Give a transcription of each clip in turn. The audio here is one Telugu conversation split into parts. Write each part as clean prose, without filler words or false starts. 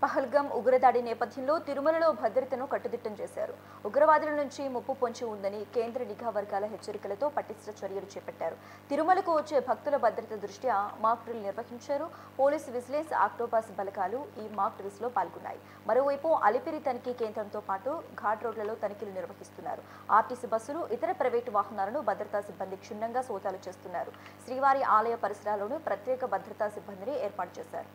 పహల్గామ్ ఉగ్రదాడి నేపథ్యంలో తిరుమలలో భద్రతను కట్టుదిట్టం చేశారు. ఉగ్రవాదుల నుంచి ముప్పు పొంచి ఉందని కేంద్ర నిఘా వర్గాల హెచ్చరికలతో పటిష్ట చర్యలు చేపట్టారు. తిరుమలకు వచ్చే భక్తుల భద్రత దృష్ట్యా మాక్ డ్రిల్ నిర్వహించారు. పోలీసు విజిలెన్స్, ఆక్టోపస్ బలగాలు ఈ మాక్ డ్రిల్స్ లో పాల్గొన్నాయి. మరోవైపు అలిపిరి తనిఖీ కేంద్రంతో పాటు ఘాట్ రోడ్లలో తనిఖీలు నిర్వహిస్తున్నారు. ఆర్టీసీ బస్సులు, ఇతర ప్రైవేటు వాహనాలను భద్రతా సిబ్బంది క్షుణ్ణంగా సోదాలు చేస్తున్నారు. శ్రీవారి ఆలయ పరిసరాల్లోనూ ప్రత్యేక భద్రతా సిబ్బందిని ఏర్పాటు చేశారు.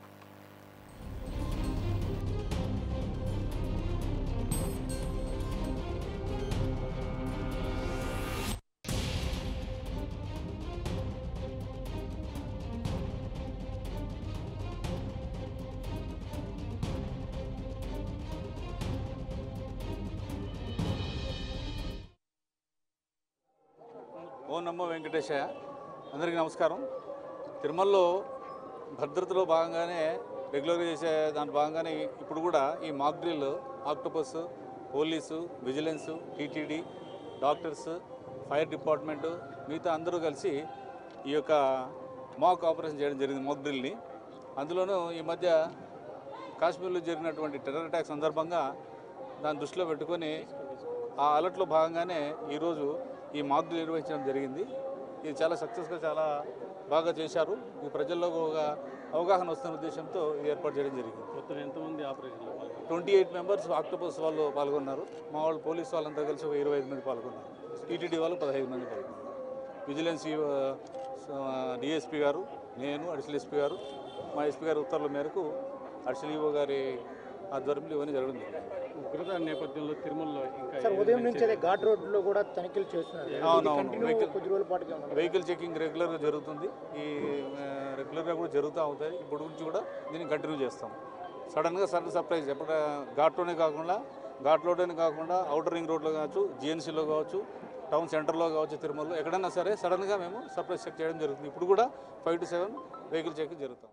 ఓం నమో వెంకటేశయ్య. అందరికీ నమస్కారం. తిరుమలలో భద్రతలో భాగంగానే రెగ్యులర్గా చేసే దాంట్లో భాగంగానే ఇప్పుడు కూడా ఈ mock drill octopus, police, vigilance, TTD, doctors, fire department మిగతా అందరూ కలిసి ఈ యొక్క మాక్ ఆపరేషన్ చేయడం జరిగింది, మాక్ డ్రిల్ని. అందులోనూ ఈ మధ్య కాశ్మీర్లో జరిగినటువంటి టెర్రర్ అటాక్ సందర్భంగా దాన్ని దృష్టిలో పెట్టుకొని ఆ అలర్ట్లో భాగంగానే ఈరోజు ఈ మాక్ డ్రిల్ నిర్వహించడం జరిగింది. ఇది చాలా సక్సెస్గా చాలా బాగా చేశారు. ఈ ప్రజల్లో ఒక అవగాహన వస్తున్న ఉద్దేశంతో ఇది ఏర్పాటు చేయడం జరిగింది. మొత్తం ఎంతమంది ఆపరేషన్లో 28 మెంబర్స్ ఆక్టోపస్ వాళ్ళు పాల్గొన్నారు. మా వాళ్ళు పోలీసు వాళ్ళంతా కలిసి ఒక 25 మంది పాల్గొన్నారు. టీటీడీ వాళ్ళు 15 మంది పాల్గొన్నారు. విజిలెన్స్ డిఎస్పీ గారు, నేను, అడిషనల్ ఎస్పీ గారు, మా ఎస్పీ గారి ఉత్తర్వుల మేరకు అడిషనల్ ఈఓ గారి ఆధ్వర్యంలో ఇవన్నీ జరగడం జరిగింది. ఉగ్రత నేపథ్యంలో తిరుమలలో ఇంకా ఉదయం నుంచి ఘాట్ రోడ్లో కూడా తనిఖీలు చేస్తున్నారు. అవునవును, వెహికల్ చెకింగ్ రెగ్యులర్గా జరుగుతుంది. ఈ రెగ్యులర్గా కూడా జరుగుతూ అవుతాయి. ఇప్పుడు నుంచి కూడా దీన్ని కంటిన్యూ చేస్తాం. సడన్గా సర్ప్రైజ్ ఎప్పుడు ఘాట్లోనే కాకుండా అవుటర్ రింగ్ రోడ్లో కావచ్చు, జిఎన్సీలో కావచ్చు, టౌన్ సెంటర్లో కావచ్చు, తిరుమలలో ఎక్కడైనా సరే సడన్గా మేము సర్ప్రైజ్ చెక్ చేయడం జరుగుతుంది. ఇప్పుడు కూడా 5 to 7 వెహికల్ చెకింగ్ జరుగుతాం.